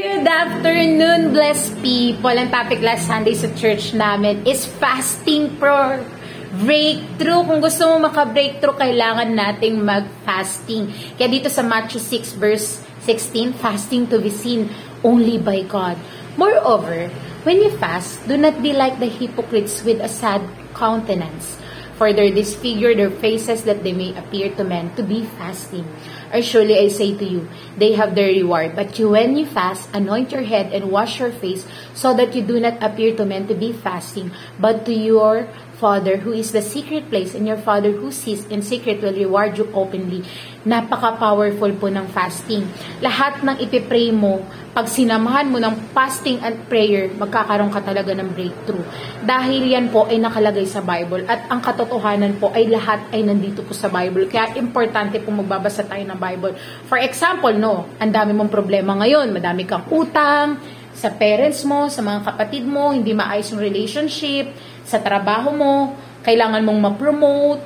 Good afternoon, blessed people. Ang topic last Sunday sa church namin is fasting for breakthrough. Kung gusto mo maka-breakthrough, kailangan nating mag-fasting. Kaya dito sa Matthew 6 verse 16, fasting to be seen only by God. Moreover, when you fast, do not be like the hypocrites with a sad countenance, for they disfigure their faces that they may appear to men to be fasting. Or surely I say to you, they have their reward. But you, when you fast, anoint your head and wash your face, so that you do not appear to men to be fasting, but to your Father who is the secret place, and your Father who sees in secret will reward you openly. Napaka-powerful po ng fasting. Lahat ng ipipray mo, pag sinamahan mo ng fasting and prayer, magkakaroon ka talaga ng breakthrough. Dahil yan po ay nakalagay sa Bible, at ang katotohanan po ay lahat ay nandito po sa Bible. Kaya importante po magbabasa tayo ng Bible. For example, ang dami mong problema ngayon, madami kang utang sa parents mo, sa mga kapatid mo, hindi maayos yung relationship, sa trabaho mo, kailangan mong ma-promote,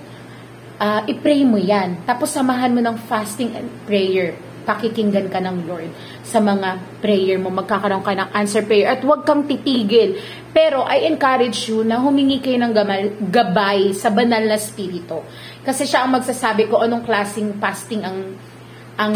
i-pray mo yan. Tapos samahan mo ng fasting and prayer. Pakikinggan ka ng Lord sa mga prayer mo. Magkakaroon ka ng answer prayer. At huwag kang titigil. Pero I encourage you na humingi kayo ng gabay sa banal na spirito. Kasi siya ang magsasabi ko anong klaseng fasting ang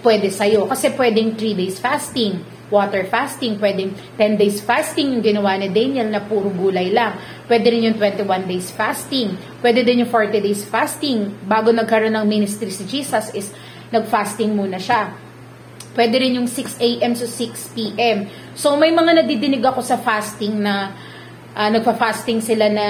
pwede sa'yo. Kasi pwedeng 3 days fasting, water fasting, pwedeng 10 days fasting yung ginawa ni Daniel na puro gulay lang. Pwede rin yung 21 days fasting. Pwede din yung 40 days fasting. Bago nagkaroon ng ministry si Jesus is nag-fasting muna siya. Pwede rin yung 6 a.m. to 6 p.m. So may mga nadidinig ako sa fasting na nagpa-fasting sila na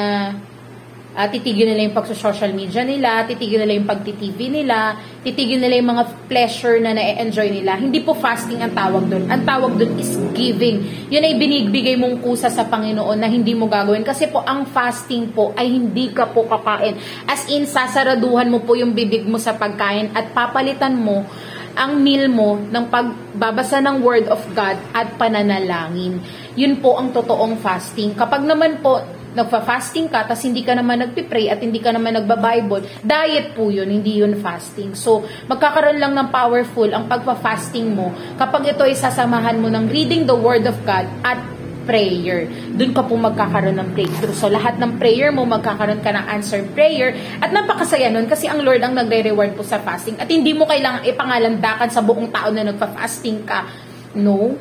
titigil nila yung pag-social media nila, titigil nila yung pag-TV nila, titigil nila yung mga pleasure na na-enjoy nila. Hindi po fasting ang tawag doon. Ang tawag doon is giving. Yun ay binibigay mong kusa sa Panginoon na hindi mo gagawin. Kasi po, ang fasting po ay hindi ka po kakain. As in, sasaraduhan mo po yung bibig mo sa pagkain at papalitan mo ang meal mo ng pagbabasa ng Word of God at pananalangin. Yun po ang totoong fasting. Kapag naman po, nagfa-fasting ka, tas hindi ka naman nagpipray at hindi ka naman nagba-Bible, diet po yun, hindi yun fasting. So, magkakaroon lang ng powerful ang pagpa-fasting mo kapag ito ay sasamahan mo ng reading the Word of God at prayer. Doon ka po magkakaroon ng breakthrough. So, lahat ng prayer mo, magkakaroon ka ng answered prayer. At napakasaya nun kasi ang Lord ang nagre-reward po sa fasting. At hindi mo kailangang ipangalandakan sa buong taon na nagpa-fasting ka. No.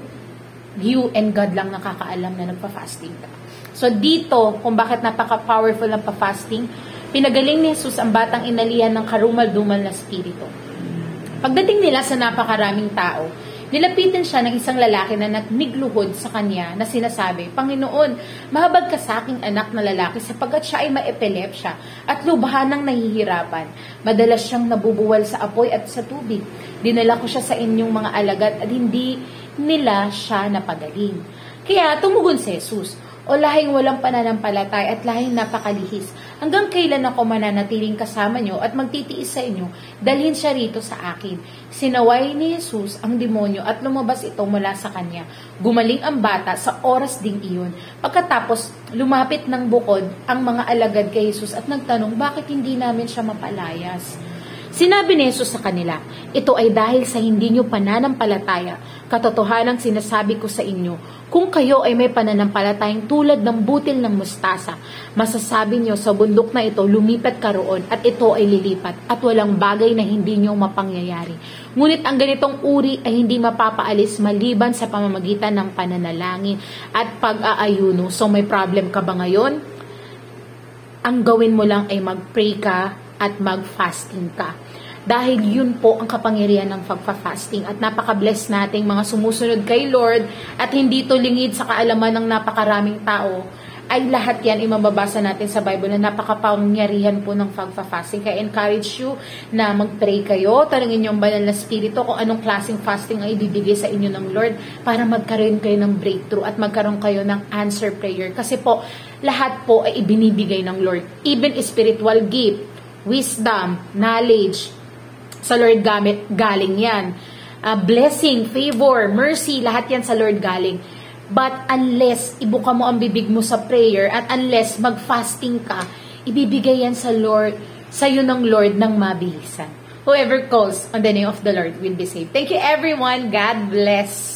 You and God lang nakakaalam na nagpa-fasting ka. So dito, kung bakit napaka-powerful ang pa-fasting, pinagaling ni Jesus ang batang inalihan ng karumal-dumal na spirito. Pagdating nila sa napakaraming tao, nilapitan siya ng isang lalaki na nagmigluhod sa kanya na sinasabi, Panginoon, mahabag ka sa aking anak na lalaki sapagkat siya ay ma-epilepsya at lubhan ng nahihirapan. Madalas siyang nabubuwal sa apoy at sa tubig. Dinala ko siya sa inyong mga alagad at hindi nila siya napagaling. Kaya tumugon si Jesus, O lahing walang pananampalataya at lahing napakalihis, hanggang kailan ako mananatiling kasama nyo at magtitiis sa inyo, dalhin siya rito sa akin. Sinaway ni Jesus ang demonyo at lumabas ito mula sa kanya. Gumaling ang bata sa oras ding iyon. Pagkatapos, lumapit ng bukod ang mga alagad kay Jesus at nagtanong, bakit hindi namin siya mapalayas? Sinabi ni Jesus sa kanila, ito ay dahil sa hindi nyo pananampalataya. Katotohanang sinasabi ko sa inyo, kung kayo ay may pananampalatayang tulad ng butil ng mustasa, masasabi nyo sa bundok na ito, lumipat ka roon at ito ay lilipat at walang bagay na hindi nyo mapangyayari. Ngunit ang ganitong uri ay hindi mapapaalis maliban sa pamamagitan ng pananalangin at pag-aayuno. So may problem ka ba ngayon? Ang gawin mo lang ay mag-pray ka at mag-fasting ka. Dahil yun po ang kapangyarihan ng pagpa-fasting at napaka-bless nating mga sumusunod kay Lord at hindi to lingid sa kaalaman ng napakaraming tao, ay lahat yan ay mababasa natin sa Bible na napakapangyarihan po ng pagpa-fasting. Kaya encourage you na mag-pray kayo, tanungin yung banal na spirito kung anong klaseng fasting ay ibibigay sa inyo ng Lord para magkaroon kayo ng breakthrough at magkaroon kayo ng answer prayer. Kasi po, lahat po ay ibinibigay ng Lord. Even spiritual gift, wisdom, knowledge, sa Lord galing yan. Blessing, favor, mercy, lahat yan sa Lord galing. But unless ibuka mo ang bibig mo sa prayer at unless mag-fasting ka, ibibigay yan sa Lord, sa iyo ng Lord ng mabilisan. Whoever calls on the name of the Lord will be saved. Thank you everyone. God bless.